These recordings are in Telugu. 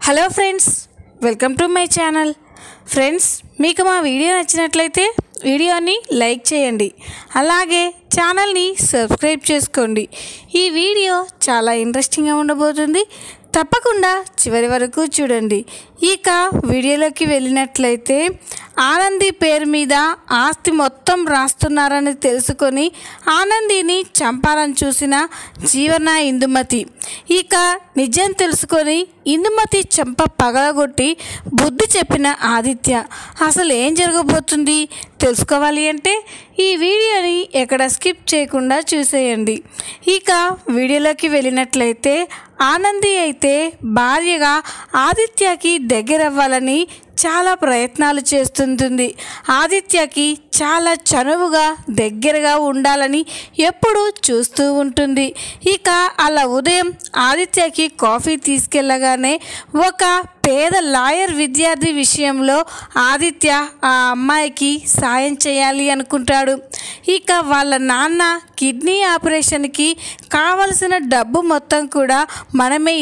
Hello friends, welcome to my channel. Friends, మీకు మా వీడియో నచ్చినట్లయితే వీడియోని లైక్ చేయండి, అలాగే ఛానల్ని సబ్స్క్రైబ్ చేసుకోండి. ఈ వీడియో చాలా ఇంట్రెస్టింగ్గా ఉండబోతుంది, తప్పకుండా చివరి వరకు చూడండి. ఇక వీడియోలోకి వెళ్ళినట్లయితే, ఆనంది పేరు మీద ఆస్తి మొత్తం రాస్తున్నారని తెలుసుకొని ఆనందిని చంపాలని చూసిన జీవన ఇందుమతి. ఇక నిజం తెలుసుకొని ఇందుమతి చెంప పగలగొట్టి బుద్ధి చెప్పిన ఆదిత్య. అసలు ఏం జరగబోతుంది తెలుసుకోవాలి అంటే ఈ వీడియోని ఎక్కడ స్కిప్ చేయకుండా చూసేయండి. ఇక వీడియోలోకి వెళ్ళినట్లయితే, ఆనంది అయితే భార్యగా ఆదిత్యకి దగ్గరవ్వాలని చాలా ప్రయత్నాలు చేస్తుంటుంది. ఆదిత్యకి చాలా చనువుగా దగ్గరగా ఉండాలని ఎప్పుడూ చూస్తూ ఉంటుంది. ఇక అలా ఉదయం ఆదిత్యకి కాఫీ తీసుకెళ్ళగానే ఒక పేద లాయర్ విద్యార్థి విషయంలో ఆదిత్య ఆ అమ్మాయికి సాయం చేయాలి అనుకుంటాడు. ఇక వాళ్ళ నాన్న కిడ్నీ ఆపరేషన్కి కావలసిన డబ్బు మొత్తం కూడా మనమే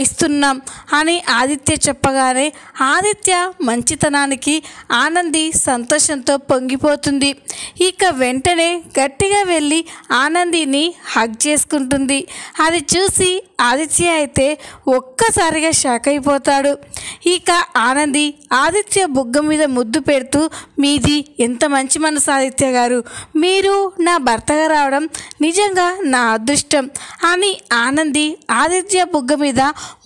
ఇస్తున్నాం అని ఆదిత్య చెప్పగానే ఆదిత్య మంచితనానికి ఆనంది సంతోషంతో పొంగిపోతుంది. ఇక వెంటనే గట్టిగా వెళ్ళి ఆనందిని హగ్ చేసుకుంటుంది. అది చూసి ఆదిత్య అయితే ఒక్కసారిగా షాక్ అయిపోతాడు. ఇక ఆనంది ఆదిత్య బుగ్గ మీద ముద్దు పెడుతూ, మీది ఎంత మంచి మనసు ఆదిత్య గారు, మీరు నా భర్తగా రావడం నిజంగా నా అదృష్టం అని ఆనంది ఆదిత్య బుగ్గ మీద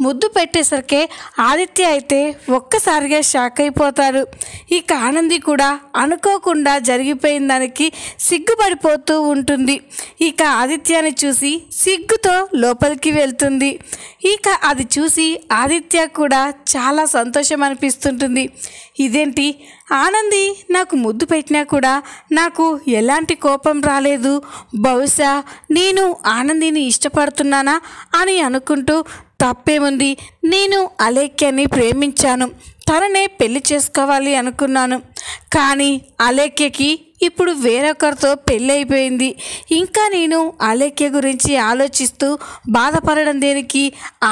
ముద్దు పెట్టేసరికి ఆదిత్య అయితే ఒక్కసారిగా షాక్ అయిపోతాడు. ఇక ఆనంది కూడా అనుకోకుండా జరిగిపోయిన దానికి సిగ్గుపడిపోతూ ఉంటుంది. ఇక ఆదిత్యని చూసి సిగ్గుతో లోపలికి వెళ్తుంది. ఇక అది చూసి ఆదిత్య కూడా చాలా సంతోషం అనిపిస్తుంటుంది. ఇదేంటి, ఆనంది నాకు ముద్దు పెట్టినా కూడా నాకు ఎలాంటి కోపం రాలేదు, బహుశా నేను ఆనందిని ఇష్టపడుతున్నానా అని అనుకుంటూ, తప్పేముంది, నేను అలేఖ్యని ప్రేమించాను, తననే పెళ్లి చేసుకోవాలి అనుకున్నాను, కానీ అలేఖ్యకి ఇప్పుడు వేరొకరితో పెళ్ళి అయిపోయింది. ఇంకా నేను అలేఖ్య గురించి ఆలోచిస్తూ బాధపడడం దేనికి?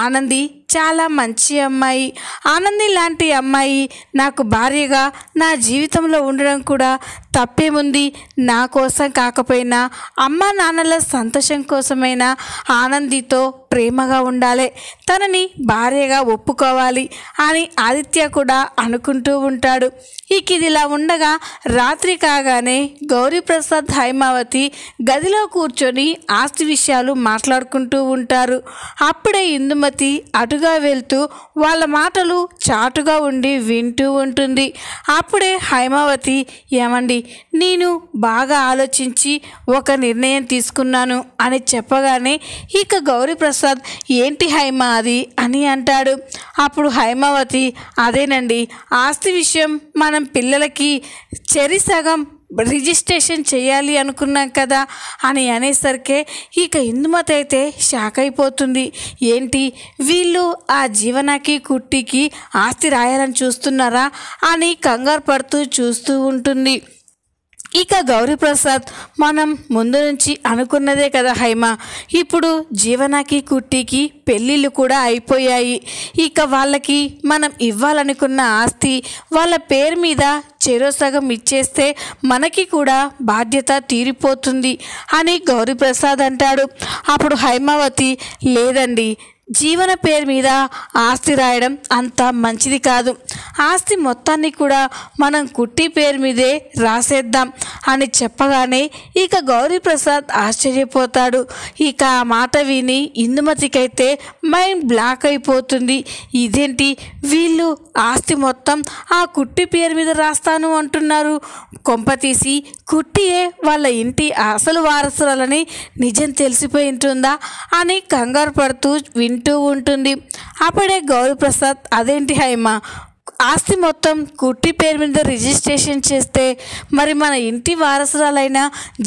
ఆనంది చాలా మంచి అమ్మాయి, ఆనంది లాంటి అమ్మాయి నాకు భార్యగా నా జీవితంలో ఉండడం కూడా తప్పేముంది. నా కోసం కాకపోయినా అమ్మ నాన్నల సంతోషం కోసమైనా ఆనందితో ప్రేమగా ఉండాలి, తనని భార్యగా ఒప్పుకోవాలి అని ఆదిత్య కూడా అనుకుంటూ ఉంటాడు. ఇక ఇదిలా ఉండగా రాత్రి కాగానే గౌరీప్రసాద్ హైమావతి గదిలో కూర్చొని ఆస్తి విషయాలు మాట్లాడుకుంటూ ఉంటారు. అప్పుడే ఇందుమతి అటుగా వెళ్తూ వాళ్ళ మాటలు చాటుగా ఉండి వింటూ ఉంటుంది. అప్పుడే హైమావతి, ఏమండి, నేను బాగా ఆలోచించి ఒక నిర్ణయం తీసుకున్నాను అని చెప్పగానే ఇక గౌరీప్రసాద్, ఏంటి హైమా అది అని అంటాడు. అప్పుడు హైమావతి, అదేనండి, ఆస్తి విషయం మనం పిల్లలకి చెరిసగం రిజిస్ట్రేషన్ చేయాలి అనుకున్నాం కదా అని అనేసరికి ఇక ఇందుమతి అయితే షాక్ అయిపోతుంది. ఏంటి, వీళ్ళు ఆ జీవనకి కుట్టికి ఆస్తి రాయాలని చూస్తున్నారా అని కంగారు పడుతూ చూస్తూ ఉంటుంది. ఇక గౌరీప్రసాద్, మనం ముందు నుంచి అనుకున్నదే కదా హైమా, ఇప్పుడు జీవనకి కుట్టికి పెళ్ళిళ్ళు కూడా అయిపోయాయి. ఇక వాళ్ళకి మనం ఇవ్వాలనుకున్న ఆస్తి వాళ్ళ పేరు మీద చెరో సగం ఇచ్చేస్తే మనకి కూడా బాధ్యత తీరిపోతుంది అని గౌరీప్రసాద్ అంటాడు. అప్పుడు హైమావతి, లేదండి, జీవన పేరు మీద ఆస్తి రాయడం అంత మంచిది కాదు, ఆస్తి మొత్తాన్ని కూడా మనం కుట్టి పేరు మీదే రాసేద్దాం అని చెప్పగానే ఇక గౌరీప్రసాద్ ఆశ్చర్యపోతాడు. ఇక ఆ మాట విని ఇందుమతికైతే మైండ్ బ్లాక్ అయిపోతుంది. ఇదేంటి, వీళ్ళు ఆస్తి మొత్తం ఆ కుట్టి పేరు మీద రాస్తాను అంటున్నారు, కొంపతీసి కుట్టియే వాళ్ళ ఇంటి అసలు వారసురాలని నిజం తెలిసిపోయి ఉంటుందా అని కంగారు పడుతూ వింటూ ఉంటుంది. అప్పుడే గౌరీప్రసాద్, అదేంటి హైమా, ఆస్తి మొత్తం కుట్టి పేరు మీద రిజిస్ట్రేషన్ చేస్తే మరి మన ఇంటి వారసురాలైన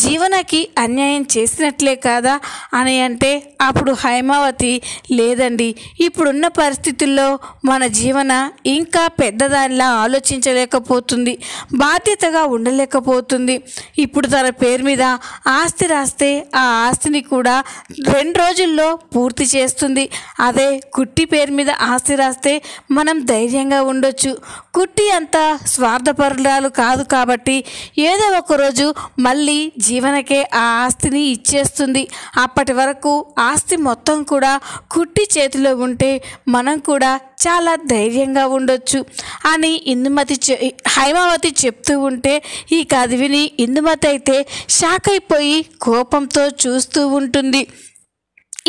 జీవనకి అన్యాయం చేసినట్లే కాదా అని అంటే అప్పుడు హైమావతి లేదండి, ఇప్పుడున్న పరిస్థితుల్లో మన జీవన ఇంకా పెద్దదానిలా ఆలోచించలేకపోతుంది, బాధ్యతగా ఉండలేకపోతుంది. ఇప్పుడు తన పేరు మీద ఆస్తి రాస్తే ఆ ఆస్తిని కూడా 2 రోజుల్లో పూర్తి చేస్తుంది. అదే కుట్టి పేరు మీద ఆస్తి రాస్తే మనం ధైర్యంగా ఉండొచ్చు. కుట్టి అంత స్వార్థపరురాలు కాదు కాబట్టి ఏదో ఒకరోజు మళ్ళీ జీవనకే ఆ ఆస్తిని ఇచ్చేస్తుంది. అప్పటి వరకు ఆస్తి మొత్తం కూడా కుట్టి చేతిలో ఉంటే మనం కూడా చాలా ధైర్యంగా ఉండొచ్చు అని హైమావతి చెప్తూ ఉంటే ఈ కథ విని ఇందుమతి అయితే షాక్ అయిపోయి కోపంతో చూస్తూ ఉంటుంది.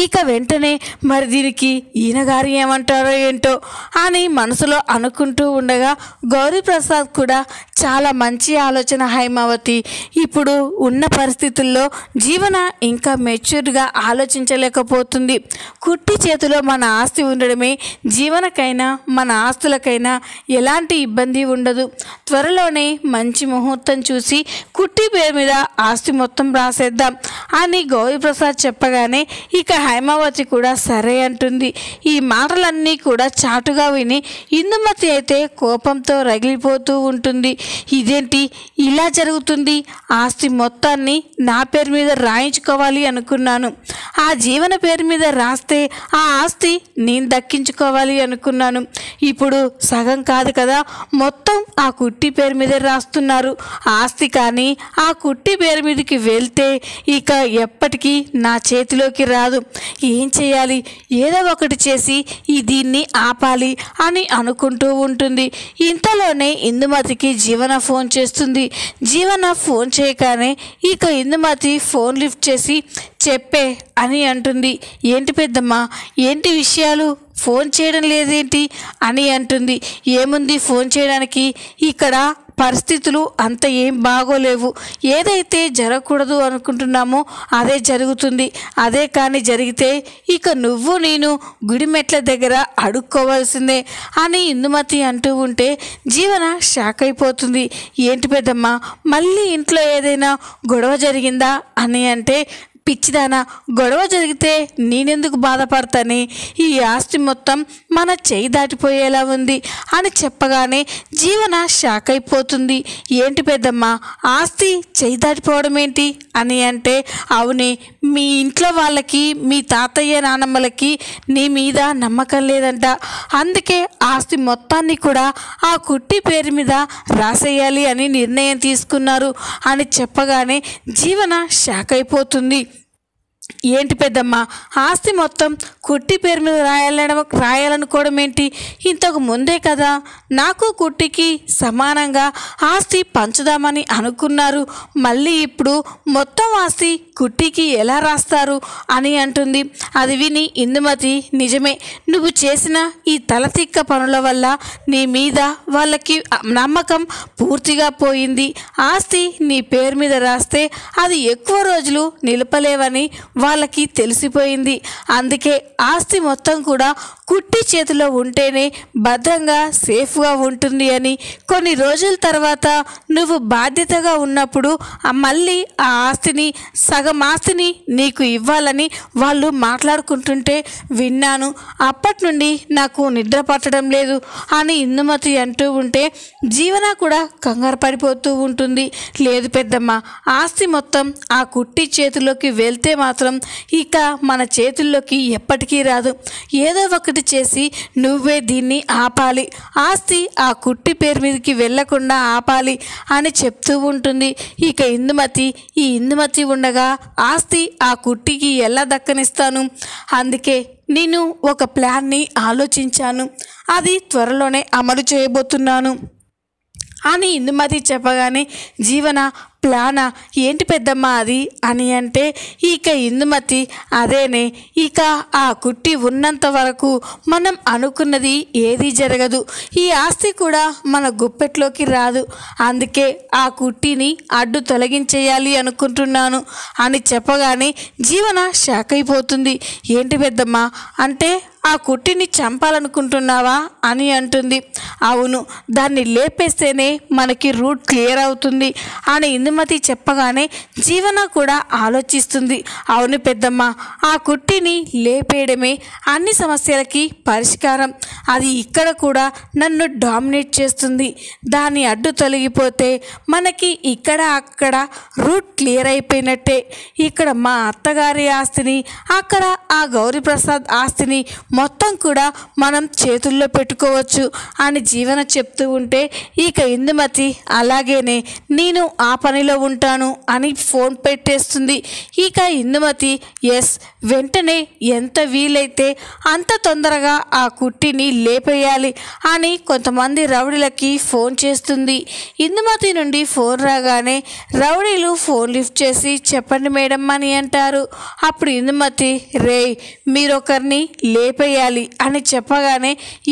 ఇక వెంటనే మరి దీనికి ఈయనగారు ఏమంటారో ఏంటో అని మనసులో అనుకుంటూ ఉండగా గౌరీప్రసాద్ కూడా చాలా మంచి ఆలోచన హైమావతి, ఇప్పుడు ఉన్న పరిస్థితుల్లో జీవన ఇంకా మెచ్యూర్గా ఆలోచించలేకపోతుంది. కుట్టి చేతిలో మన ఆస్తి ఉండడమే జీవనకైనా మన ఆస్తులకైనా ఎలాంటి ఇబ్బంది ఉండదు. త్వరలోనే మంచి ముహూర్తం చూసి కుట్టి పేరు మీద ఆస్తి మొత్తం రాసేద్దాం అని గౌరీప్రసాద్ చెప్పగానే ఇక హైమావతి కూడా సరే అంటుంది. ఈ మాటలన్నీ కూడా చాటుగా విని ఇందుమతి అయితే కోపంతో రగిలిపోతూ ఉంటుంది. ఇదేంటి ఇలా జరుగుతుంది, ఆస్తి మొత్తాన్ని నా పేరు మీద రాయించుకోవాలి అనుకున్నాను, ఆ జీవన పేరు మీద రాస్తే ఆ ఆస్తి నేను దక్కించుకోవాలి అనుకున్నాను, ఇప్పుడు సగం కాదు కదా మొత్తం ఆ కుట్టి పేరు మీద రాస్తున్నారు. ఆస్తి కానీ ఆ కుట్టి పేరు మీదకి వెళ్తే ఇక ఎప్పటికీ నా చేతిలోకి రాదు. ఏం చేయాలి, ఏదో ఒకటి చేసి దీన్ని ఆపాలి అని అనుకుంటూ ఉంటుంది. ఇంతలోనే ఇందుమతికి జీవన ఫోన్ చేస్తుంది. జీవన ఫోన్ చేయగానే ఇక ఇందుమతి ఫోన్ లిఫ్ట్ చేసి చెప్పే అని అంటుంది. ఏంటి పెద్దమ్మ, ఏంటి విషయాలు, ఫోన్ చేయడం లేదేంటి అని అంటుంది. ఏముంది ఫోన్ చేయడానికి, ఇక్కడ పరిస్థితులు అంత ఏం బాగోలేవు, ఏదైతే జరగకూడదు అనుకుంటున్నామో అదే జరుగుతుంది, అదే కానీ జరిగితే ఇక నువ్వు నేను గుడి మెట్ల దగ్గర అడుక్కోవాల్సిందే అని ఇందుమతి అంటూ ఉంటే జీవన షాక్ అయిపోతుంది. ఏంటి పెద్దమ్మ, మళ్ళీ ఇంట్లో ఏదైనా గొడవ జరిగిందా అని అంటే పిచ్చిదానా, గొడవ జరిగితే నేనెందుకు బాధపడతానే, ఈ ఆస్తి మొత్తం మన చేయి దాటిపోయేలా ఉంది అని చెప్పగానే జీవన షాక్ అయిపోతుంది. ఏంటి పెద్దమ్మ, ఆస్తి చేయి దాటిపోవడం ఏంటి అని అంటే అవునే, మీ ఇంట్లో వాళ్ళకి మీ తాతయ్య నానమ్మలకి నీ మీద నమ్మకం లేదంట, అందుకే ఆస్తి మొత్తాన్ని కూడా ఆ కుట్టి పేరు మీద రాసేయాలి అని నిర్ణయం తీసుకున్నారు అని చెప్పగానే జీవన షాక్ అయిపోతుంది. ఏంటి పెద్దమ్మ, ఆస్తి మొత్తం కుట్టి పేరు మీద రాయాలనుకోవడం ఏంటి, ఇంతకు ముందే కదా నాకు కుట్టికి సమానంగా ఆస్తి పంచుదామని అనుకున్నారు, మళ్ళీ ఇప్పుడు మొత్తం ఆస్తి కుట్టికి ఎలా రాస్తారు అని అంటుంది. అది విని ఇందుమతి నిజమే, నువ్వు చేసిన ఈ తలతిక్క పనుల వల్ల నీ మీద వాళ్ళకి నమ్మకం పూర్తిగా పోయింది, ఆస్తి నీ పేరు మీద రాస్తే అది ఎక్కువ రోజులు నిలపలేవని వాళ్ళకి తెలిసిపోయింది, అందుకే ఆస్తి మొత్తం కూడా కుట్టి చేతిలో ఉంటేనే భద్రంగా సేఫ్గా ఉంటుంది అని, కొన్ని రోజుల తర్వాత నువ్వు బాధ్యతగా ఉన్నప్పుడు మళ్ళీ ఆ ఆస్తిని సగం ఆస్తిని నీకు ఇవ్వాలని వాళ్ళు మాట్లాడుకుంటుంటే విన్నాను, అప్పటి నుండి నాకు నిద్ర పట్టడం లేదు అని ఇందుమతి అంటూ ఉంటే జీవన కూడా కంగారు పడిపోతూ ఉంటుంది. లేదు పెద్దమ్మ, ఆస్తి మొత్తం ఆ కుట్టి చేతిలోకి వెళ్తే మాత్రం ఇక మన చేతుల్లోకి ఎప్పటికీ రాదు, ఏదో ఒకటి చేసి నువ్వే దీన్ని ఆపాలి, ఆస్తి ఆ కుట్టి పేరు మీదకి వెళ్లకుండా ఆపాలి అని చెప్తూ ఉంటుంది. ఇక ఇందుమతి ఉండగా ఆస్తి ఆ కుట్టికి ఎలా దక్కనిస్తాను, అందుకే నేను ఒక ప్లాన్ని ఆలోచించాను, అది త్వరలోనే అమలు చేయబోతున్నాను అని ఇందుమతి చెప్పగానే జీవన ప్లానా ఏంటి పెద్దమ్మ అది అని అంటే ఇక ఇందుమతి అదేనే, ఇక ఆ కుట్టి ఉన్నంత వరకు మనం అనుకున్నది ఏదీ జరగదు, ఈ ఆస్తి కూడా మన గుప్పెట్లోకి రాదు, అందుకే ఆ కుట్టిని అడ్డు తొలగించేయాలి అనుకుంటున్నాను అని చెప్పగానే జీవన షాక్ అయిపోతుంది. ఏంటి పెద్దమ్మ అంటే ఆ కుట్టిని చంపాలనుకుంటున్నావా అని అంటుంది. అవును, దాన్ని లేపేస్తేనే మనకి రూట్ క్లియర్ అవుతుంది అని ఇందుమతి చెప్పగానే జీవన కూడా ఆలోచిస్తుంది. అవును పెద్దమ్మ, ఆ కుట్టిని లేపేయడమే అన్ని సమస్యలకి పరిష్కారం, అది ఇక్కడ కూడా నన్ను డామినేట్ చేస్తుంది, దాని అడ్డు తొలగిపోతే మనకి ఇక్కడ అక్కడ రూట్ క్లియర్ అయిపోయినట్టే, ఇక్కడ మా అత్తగారి ఆస్తిని అక్కడ ఆ గౌరీప్రసాద్ ఆస్తిని మొత్తం కూడా మనం చేతుల్లో పెట్టుకోవచ్చు అని జీవన చెప్తూ ఉంటే ఇక ఇందుమతి అలాగేనే నేను ఆ పనిలో ఉంటాను అని ఫోన్ పెట్టేస్తుంది. ఇక ఇందుమతి ఎస్ వెంటనే ఎంత వీలైతే అంత తొందరగా ఆ కుట్టిని లేపేయాలి అని కొంతమంది రౌడీలకి ఫోన్ చేస్తుంది. ఇందుమతి నుండి ఫోన్ రాగానే రౌడీలు ఫోన్ లిఫ్ట్ చేసి చెప్పండి మేడం అని అంటారు. అప్పుడు ఇందుమతి రే మీరొకరిని లేపేయాలి అని చెప్పగానే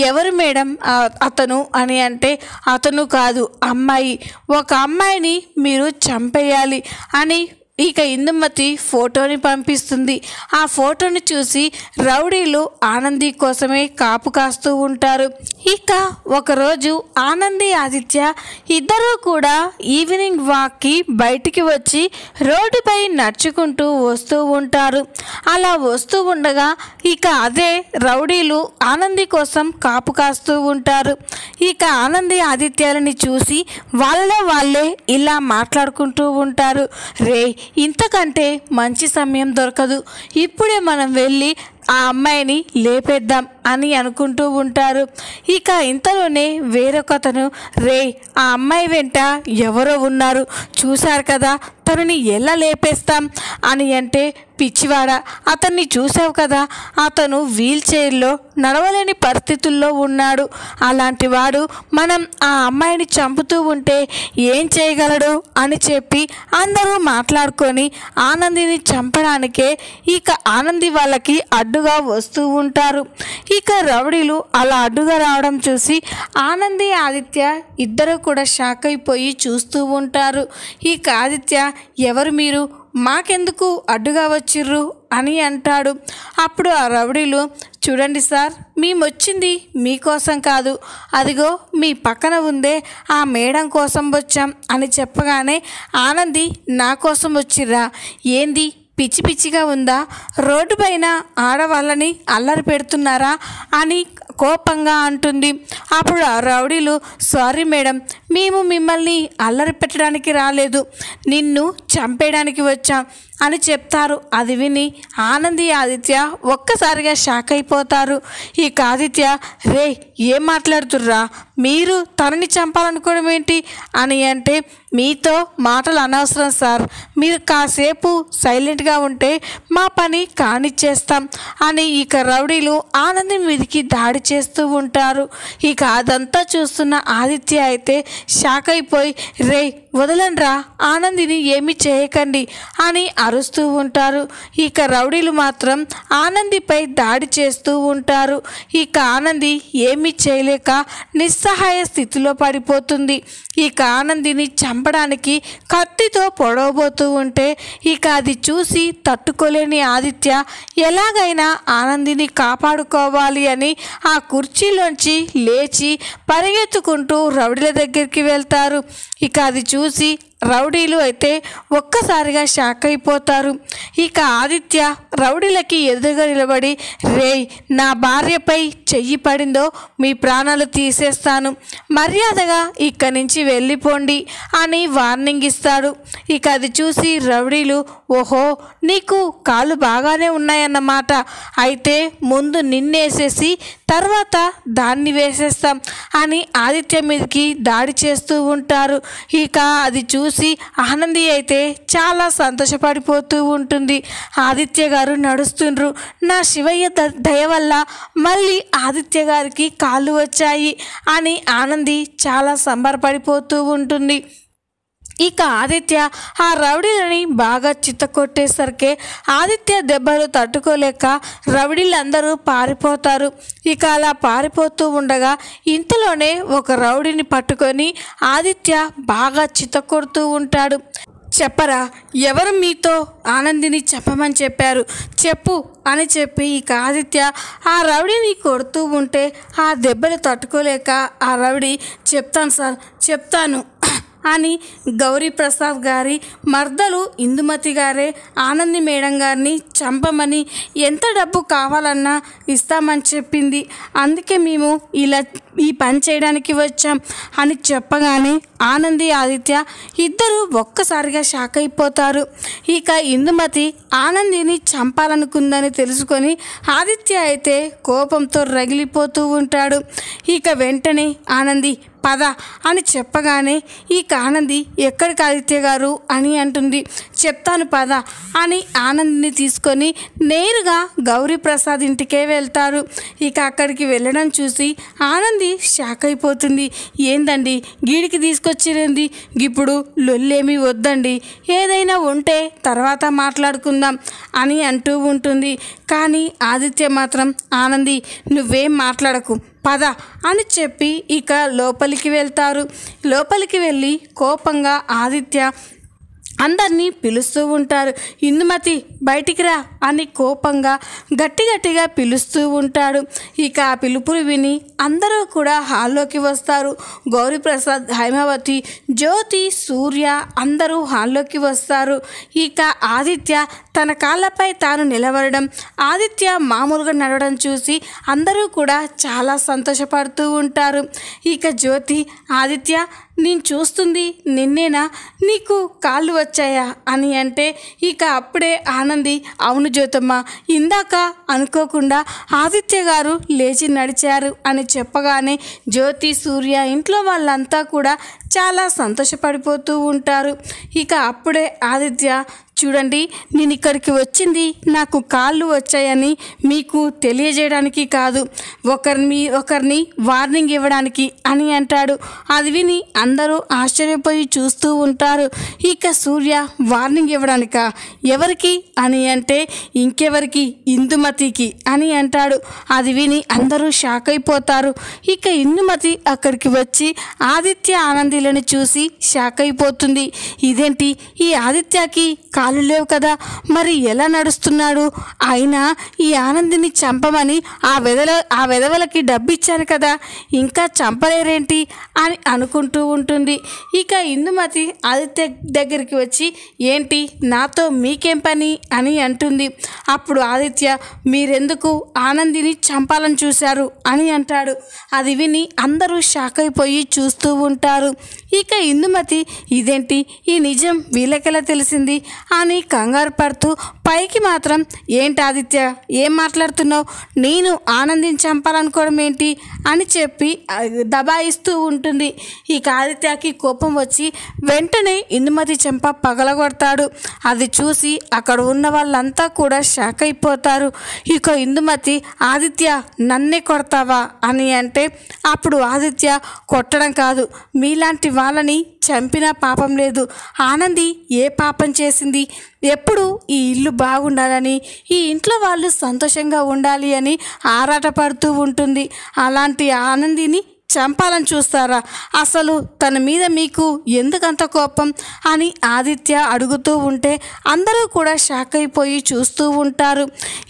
ఎవరు మేడం అతను అని అంటే అతను కాదు అమ్మాయి, ఒక అమ్మాయిని మీరు చంపేయాలి అని ఇక ఇందుమతి ఫోటోని పంపిస్తుంది. ఆ ఫోటోని చూసి రౌడీలు ఆనంది కోసమే కాపు కాస్తూ ఉంటారు. ఇక ఒకరోజు ఆనంది ఆదిత్య ఇద్దరూ కూడా ఈవినింగ్ వాక్కి బయటికి వచ్చి రోడ్డుపై నడుచుకుంటూ వస్తూ ఉంటారు. అలా వస్తూ ఉండగా ఇక అదే రౌడీలు ఆనంది కోసం కాపు కాస్తూ ఉంటారు. ఇక ఆనంది ఆదిత్యాలని చూసి వాళ్ళలో వాళ్ళే ఇలా మాట్లాడుకుంటూ ఉంటారు. రే ఇంతకంటే మంచి సమయం దొరకదు, ఇప్పుడే మనం వెళ్ళి ఆ అమ్మాయిని లేపేద్దాం అని అనుకుంటూ ఉంటారు. ఇక ఇంతలోనే వేరొకతను రే ఆ అమ్మాయి వెంట ఎవరో ఉన్నారు చూశారు కదా, తనని ఎలా లేపేస్తాం అని అంటే పిచ్చివాడ, అతన్ని చూసావు కదా, అతను వీల్ చైర్లో నడవలేని పరిస్థితుల్లో ఉన్నాడు, అలాంటి వాడు మనం ఆ అమ్మాయిని చంపుతూ ఉంటే ఏం చేయగలడు అని చెప్పి అందరూ మాట్లాడుకొని ఆనందిని చంపడానికే ఇక ఆనంది వాళ్ళకి అడ్డుగా వస్తూ ఉంటారు. ఇక రౌడీలు అలా అడ్డుగా రావడం చూసి ఆనంది ఆదిత్య ఇద్దరు కూడా షాక్ అయిపోయి చూస్తూ ఉంటారు. ఇక ఆదిత్య ఎవరు మీరు, మాకెందుకు అడ్డుగా వచ్చిర్రు అని అంటాడు. అప్పుడు ఆ రౌడీలు చూడండి సార్, మేము వచ్చింది మీకోసం కాదు, అదిగో మీ పక్కన ఉందే ఆ మేడం కోసం వచ్చాం అని చెప్పగానే ఆనంది నా కోసం వచ్చిర్రా, ఏంది పిచ్చి పిచ్చిగా ఉందా, రోడ్డు పైన ఆడవాళ్ళని అల్లరి పెడుతున్నారా అని కోపంగా అంటుంది. అప్పుడు ఆ రౌడీలు సారీ మేడం, మేము మిమ్మల్ని అల్లరి పెట్టడానికి రాలేదు, నిన్ను చంపేయడానికి వచ్చాం అని చెప్తారు. అది విని ఆనంది ఆదిత్య ఒక్కసారిగా షాక్ అయిపోతారు. ఇక ఆదిత్య రే ఏం మాట్లాడుతుర్రా, మీరు తనని చంపాలనుకోవడం ఏంటి అని అంటే మీతో మాటలు అనవసరం సార్, మీరు కాసేపు సైలెంట్గా ఉంటే మా పని కానిచ్చేస్తాం అని ఇక రౌడీలు ఆనంది మీదికి దాడి చేస్తూ ఉంటారు. ఇక అదంతా చూస్తున్న ఆదిత్య అయితే షాక్ అయిపోయి రే వదలండ్రా, ఆనందిని ఏమి చేయకండి అని అరుస్తూ ఉంటారు. ఇక రౌడీలు మాత్రం ఆనందిపై దాడి చేస్తూ ఉంటారు. ఇక ఆనంది ఏమీ చేయలేక నిస్సహాయ స్థితిలో పడిపోతుంది. ఇక ఆనందిని చంపడానికి కత్తితో పొడవబోతూ ఉంటే ఇక అది చూసి తట్టుకోలేని ఆదిత్య ఎలాగైనా ఆనందిని కాపాడుకోవాలి అని ఆ కుర్చీలోంచి లేచి పరిగెత్తుకుంటూ రౌడీల దగ్గరికి వెళ్తారు. ఇక అది చూసి రౌడీలు అయితే ఒక్కసారిగా షాక్ అయిపోతారు. ఇక ఆదిత్య రౌడీలకి ఎదురుగా నిలబడి రేయ్ నా భార్యపై చెయ్యి పడిందో మీ ప్రాణాలు తీసేస్తాను, మర్యాదగా ఇక్కడి నుంచి వెళ్ళిపోండి అని వార్నింగ్ ఇస్తాడు. ఇక అది చూసి రౌడీలు ఓహో నీకు కాళ్ళు బాగానే ఉన్నాయన్నమాట, అయితే ముందు నిన్నేసేసి తర్వాత దాన్ని వేసేస్తాం అని ఆదిత్య మీదకి దాడి చేస్తూ ఉంటారు. ఇక అది చూసి ఆనంది అయితే చాలా సంతోషపడిపోతూ ఉంటుంది. ఆదిత్య గారు నడుస్తుండ్రు, నా శివయ్య దయ వల్ల మళ్ళీ ఆదిత్య గారికి కాళ్ళు వచ్చాయి అని ఆనంది చాలా సంబరపడిపోతూ ఉంటుంది. ఇక ఆదిత్య ఆ రౌడీలని బాగా చిత్తకొట్టేసరికి ఆదిత్య దెబ్బలు తట్టుకోలేక రౌడీలందరూ పారిపోతారు. ఇక అలా పారిపోతూ ఉండగా ఇంతలోనే ఒక రౌడీని పట్టుకొని ఆదిత్య బాగా చిత్తకొడుతూ ఉంటాడు. చెప్పరా, ఎవరు మీతో ఆనందిని చెప్పమని చెప్పారు, చెప్పు అని చెప్పి ఇక ఆదిత్య ఆ రౌడీని కొడుతూ ఉంటే ఆ దెబ్బలు తట్టుకోలేక ఆ రౌడీ చెప్తాను సార్ చెప్తాను అని గౌరీప్రసాద్ గారి మర్దలు ఇందుమతి గారే ఆనంది మేడం గారిని చంపమని ఎంత డబ్బు కావాలన్నా ఇస్తామని చెప్పింది, అందుకే మేము ఇలా ఈ పని చేయడానికి వచ్చాం అని చెప్పగానే ఆనంది ఆదిత్య ఇద్దరు ఒక్కసారిగా షాక్ అయిపోతారు. ఇక ఇందుమతి ఆనందిని చంపాలనుకుందని తెలుసుకొని ఆదిత్య అయితే కోపంతో రగిలిపోతూ ఉంటాడు. ఇక వెంటనే ఆనంది పద అని చెప్పగానే ఇక ఆనంది ఎక్కడికి ఆదిత్య గారు అని అంటుంది. చెప్తాను పద అని ఆనందిని తీసుకొని నేరుగా గౌరీప్రసాద్ ఇంటికే వెళ్తారు. ఇక అక్కడికి వెళ్ళడం చూసి ఆనంది షాక్ అయిపోతుంది. ఏందండి గీడికి తీసుకొచ్చిరేంది, ఇప్పుడు లొల్లేమీ వద్దండి, ఏదైనా ఉంటే తర్వాత మాట్లాడుకుందాం అని అంటూ ఉంటుంది. కానీ ఆదిత్య మాత్రం ఆనంది నువ్వేం మాట్లాడకు పద అని చెప్పి ఇక లోపలికి వెళ్తారు. లోపలికి వెళ్ళి కోపంగా ఆదిత్య అందరినీ పిలుస్తూ ఉంటారు. ఇందుమతి బయటికి రా అని కోపంగా గట్టిగా పిలుస్తూ ఉంటాడు. ఇక ఆ పిలుపులు విని అందరూ కూడా హాల్లోకి వస్తారు. గౌరీప్రసాద్, హైమావతి, జ్యోతి, సూర్య అందరూ హాల్లోకి వస్తారు. ఇక ఆదిత్య తన కాళ్ళపై తాను నిలబడడం, ఆదిత్య మామూలుగా నడవడం చూసి అందరూ కూడా చాలా సంతోషపడుతూ ఉంటారు. ఇక జ్యోతి ఆదిత్య నేను చూస్తుంది నిన్నేనా, నీకు కాళ్ళు వచ్చాయా అని అంటే ఇక అప్పుడే ఆనంది అవును జ్యోతమ్మ, ఇందాక అనుకోకుండా ఆదిత్య గారు లేచి నడిచారు అని చెప్పగానే జ్యోతి, సూర్య ఇంట్లో వాళ్ళంతా కూడా చాలా సంతోషపడిపోతూ ఉంటారు. ఇక అప్పుడే ఆదిత్య చూడండి, నేను ఇక్కడికి వచ్చింది నాకు కాళ్ళు వచ్చాయని మీకు తెలియజేయడానికి కాదు, ఒకరిని వార్నింగ్ ఇవ్వడానికి అని అంటాడు. అది విని అందరూ ఆశ్చర్యపోయి చూస్తూ ఉంటారు. ఇక సూర్య వార్నింగ్ ఇవ్వడానికా, ఎవరికి అని అంటే ఇంకెవరికి, ఇందుమతికి అని అంటాడు. అది విని అందరూ షాక్ అయిపోతారు. ఇక ఇందుమతి అక్కడికి వచ్చి ఆదిత్య ఆనందిలను చూసి షాక్ అయిపోతుంది. ఇదేంటి ఈ ఆదిత్యకి కాళ్ళు లేవు కదా, మరి ఎలా నడుస్తున్నాడు, అయినా ఈ ఆనందిని చంపమని ఆ వెధవలకి డబ్బు ఇచ్చాను కదా, ఇంకా చంపలేరేంటి అని అనుకుంటూ ఉంటుంది. ఇక ఇందుమతి ఆదిత్య దగ్గరికి వచ్చి ఏంటి నాతో మీకేం పని అని అంటుంది. అప్పుడు ఆదిత్య మీరెందుకు ఆనందిని చంపాలని చూశారు అని అంటాడు. అది విని అందరూ షాక్ అయిపోయి చూస్తూ ఉంటారు. ఇక ఇందుమతి ఇదేంటి ఈ నిజం వీళ్ళకెలా తెలిసింది అని కంగారు పడుతూ పైకి మాత్రం ఏంటి ఆదిత్య ఏం మాట్లాడుతున్నావు, నేను ఆనందిని చంపాలనుకోవడం ఏంటి అని చెప్పి దబాయిస్తూ ఉంటుంది. ఇక ఆదిత్యకి కోపం వచ్చి వెంటనే ఇందుమతి చెంప పగలగొడతాడు. అది చూసి అక్కడ ఉన్న వాళ్ళంతా కూడా షాక్ అయిపోతారు. ఇక ఇందుమతి ఆదిత్య నన్నే కొడతావా అని అంటే అప్పుడు ఆదిత్య కొట్టడం కాదు, మీలాంటి వాళ్ళని చంపినా పాపం లేదు, ఆనంది ఏ పాపం చేసింది, ఎప్పుడు ఈ ఇల్లు బాగుండాలని ఈ ఇంట్లో వాళ్ళు సంతోషంగా ఉండాలి అని ఆరాటపడుతూ ఉంటుంది, అలాంటి ఆనందిని చంపాలని చూస్తారా, అసలు తన మీద మీకు ఎందుకంత కోపం అని ఆదిత్య అడుగుతూ ఉంటే అందరూ కూడా షాక్ అయిపోయి చూస్తూ ఉంటారు.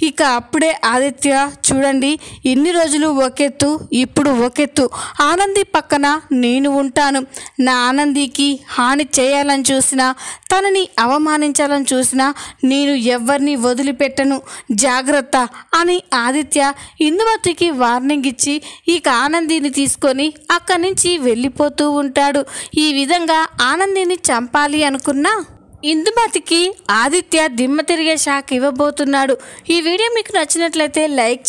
ఇక అప్పుడే ఆదిత్య చూడండి ఇన్ని రోజులు ఒకెత్తు ఇప్పుడు ఒకెత్తు, ఆనంది పక్కన నేను ఉంటాను, నా ఆనందికి హాని చేయాలని చూసినా తనని అవమానించాలని చూసినా నేను ఎవరిని వదిలిపెట్టను, జాగ్రత్త అని ఆదిత్య ఇందుమతికి వార్నింగ్ ఇచ్చి ఇక ఆనందిని తీసుకొని అక్కడి నుంచి వెళ్ళిపోతూ ఉంటాడు. ఈ విధంగా ఆనందిని చంపాలి అనుకున్నా ఇందుమతికి ఆదిత్య దిమ్మ తిరిగే షాక్ ఇవ్వబోతున్నాడు. ఈ వీడియో మీకు నచ్చినట్లయితే లైక్